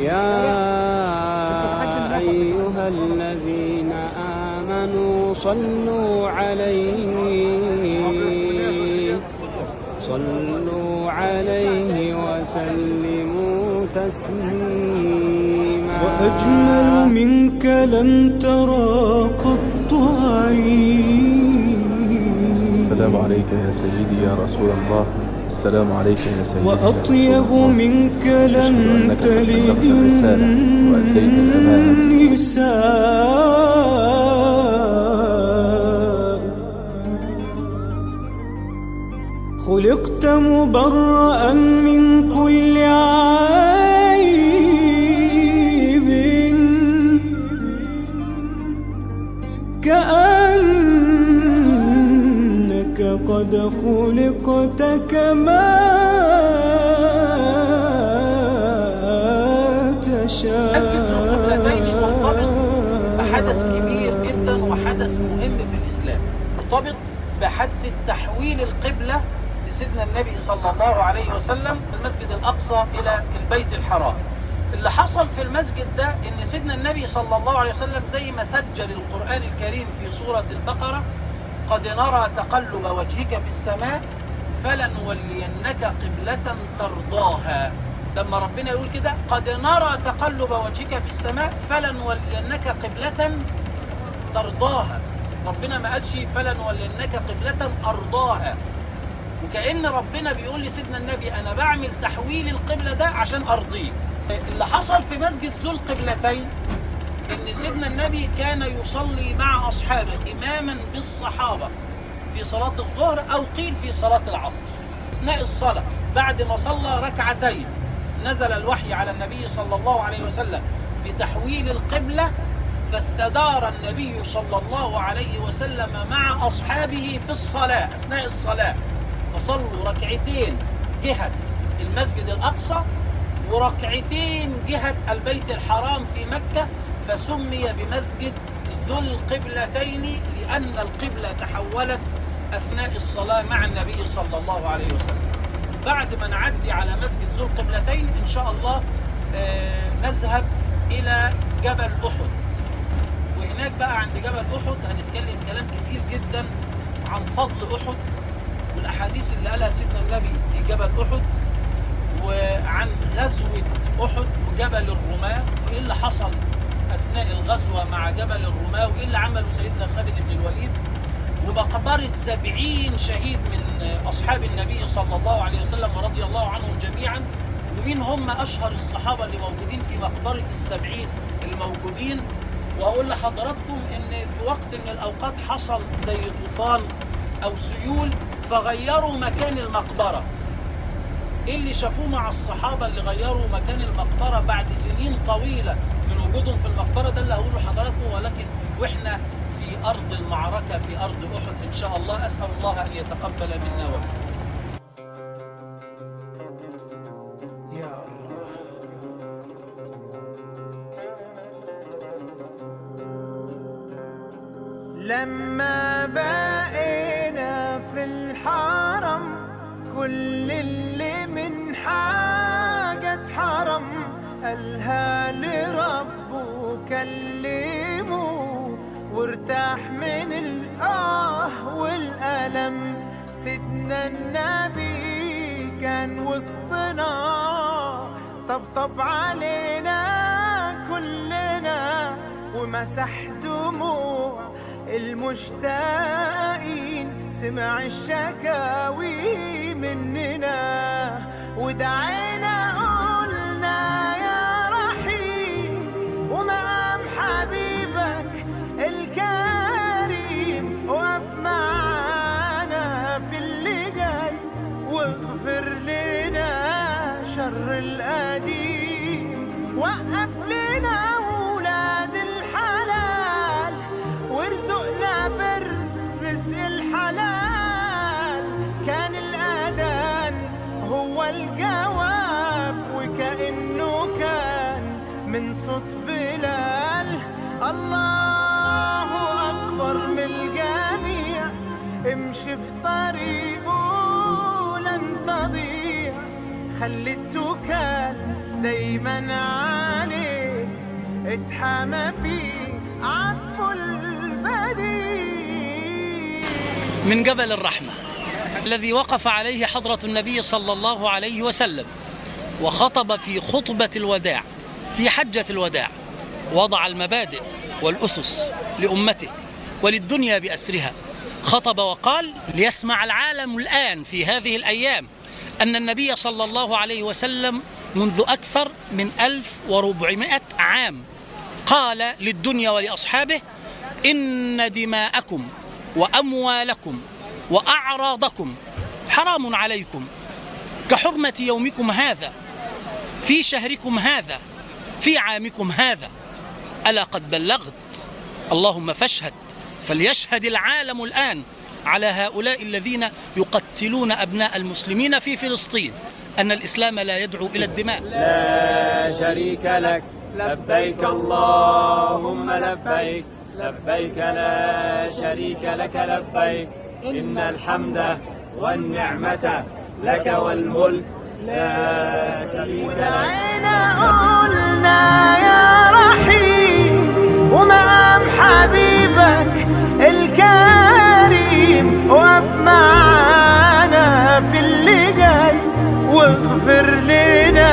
يا أيها الذين آمنوا صلوا عليه وسلموا تسليما. وأجمل منك لم ترى قط عين. السلام عليك يا سيدي يا رسول الله. السلام عليك يا سيدي. وأطيب منك لم تلد النساء. خلقت مبرأ من كل عيب، كأنك قد خلقت كما تشاء. مسجد ذو القبلتين مرتبط بحدث كبير جدا وحدث مهم في الإسلام، مرتبط بحادثة تحويل القبلة لسيدنا النبي صلى الله عليه وسلم من المسجد الأقصى إلى البيت الحرام. اللي حصل في المسجد ده إن سيدنا النبي صلى الله عليه وسلم زي ما سجل القرآن الكريم في سورة البقرة: قد نرى تقلب وجهك في السماء فلنولينك قبلة ترضاها. لما ربنا يقول كده قد نرى تقلب وجهك في السماء فلنولينك قبلة ترضاها، ربنا ما قالش فلنولينك قبلة أرضاها. وكأن ربنا بيقول لسيدنا النبي أنا بعمل تحويل القبلة ده عشان أرضيه. اللي حصل في مسجد ذو القبلتين إن سيدنا النبي كان يصلي مع أصحابه إماما بالصحابة في صلاة الظهر أو قيل في صلاة العصر. أثناء الصلاة بعد ما صلى ركعتين نزل الوحي على النبي صلى الله عليه وسلم بتحويل القبلة، فاستدار النبي صلى الله عليه وسلم مع أصحابه في الصلاة أثناء الصلاة، فصلوا ركعتين جهة المسجد الأقصى وركعتين جهة البيت الحرام في مكة، فسمي بمسجد ذو القبلتين لأن القبلة تحولت أثناء الصلاة مع النبي صلى الله عليه وسلم. بعد ما نعدي على مسجد ذو القبلتين إن شاء الله نذهب إلى جبل أحد، وهناك بقى عند جبل أحد هنتكلم كلام كتير جدا عن فضل أحد والأحاديث اللي قالها سيدنا النبي في جبل أحد، وعن غزوة أحد وجبل الرماة وإيه اللي حصل أثناء الغزوة مع جبل الرماة وإيه اللي عمله سيدنا خالد بن الوليد، ومقبرة 70 شهيد من أصحاب النبي صلى الله عليه وسلم ورضي الله عنهم جميعا، ومين هم أشهر الصحابة اللي موجودين في مقبرة 70 الموجودين. وأقول لحضراتكم إن في وقت من الأوقات حصل زي طوفان أو سيول فغيروا مكان المقبرة. إيه اللي شافوه مع الصحابة اللي غيروا مكان المقبرة بعد سنين طويلة من وجودهم في المقبرة؟ ده اللي هقوله لحضراتكم، ولكن وإحنا في أرض المعركة في أرض أحد إن شاء الله. أسأل الله أن يتقبل منا ومنكم. يا الله. لما بقينا في الحرم كل اللي من حاجة اتحرم قالها لربه كلمه وارتاح من والألم. سيدنا النبي كان وسطنا طبطب علينا كلنا ومسح دموع المشتاقين، سمع الشكاوي مننا ودعينا قلنا يا رحيم ومقام حبيبك الكريم وقف معانا في اللي جاي واغفر لنا شر القديم، وقف لنا ولاد الحلال وارزقنا بالرزق الحلال. كان الأذان هو الجواب وكأنه كان من صوت بلال. الله أكبر من الجميع، امشي في طريقه لن تضيع، خلي التوكل دايما اتحمى فيه عطف البديع. من جبل الرحمة الذي وقف عليه حضرة النبي صلى الله عليه وسلم وخطب في خطبة الوداع في حجة الوداع، وضع المبادئ والأسس لأمته وللدنيا بأسرها. خطب وقال: ليسمع العالم الآن في هذه الأيام أن النبي صلى الله عليه وسلم منذ أكثر من 1400 عام قال للدنيا ولأصحابه: إن دماءكم وأموالكم وأعراضكم حرام عليكم كحرمة يومكم هذا في شهركم هذا في عامكم هذا. ألا قد بلغت؟ اللهم فاشهد. فليشهد العالم الآن على هؤلاء الذين يقتلون أبناء المسلمين في فلسطين أن الإسلام لا يدعو إلى الدماء. لا شريك لك لبيك اللهم لبيك لبيك لا شريك لك لبيك إن الحمد والنعمة لك والملك لا شريك لك. ودعينا قلنا يا رحيم ومقام حبيبك الكريم، وقف معانا في اللي جاي واغفر لنا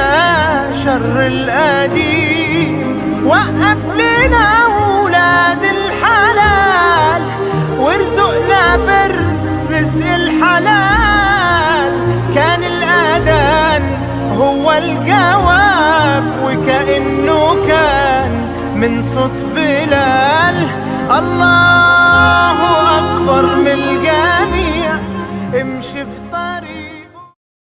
شر القديم. وقف لنا ولاد الحلال وارزقنا بالرزق الحلال. كان الأذان هو الجواب وكأنه كان من صوت بلال. الله أكبر من الجميع. امشي في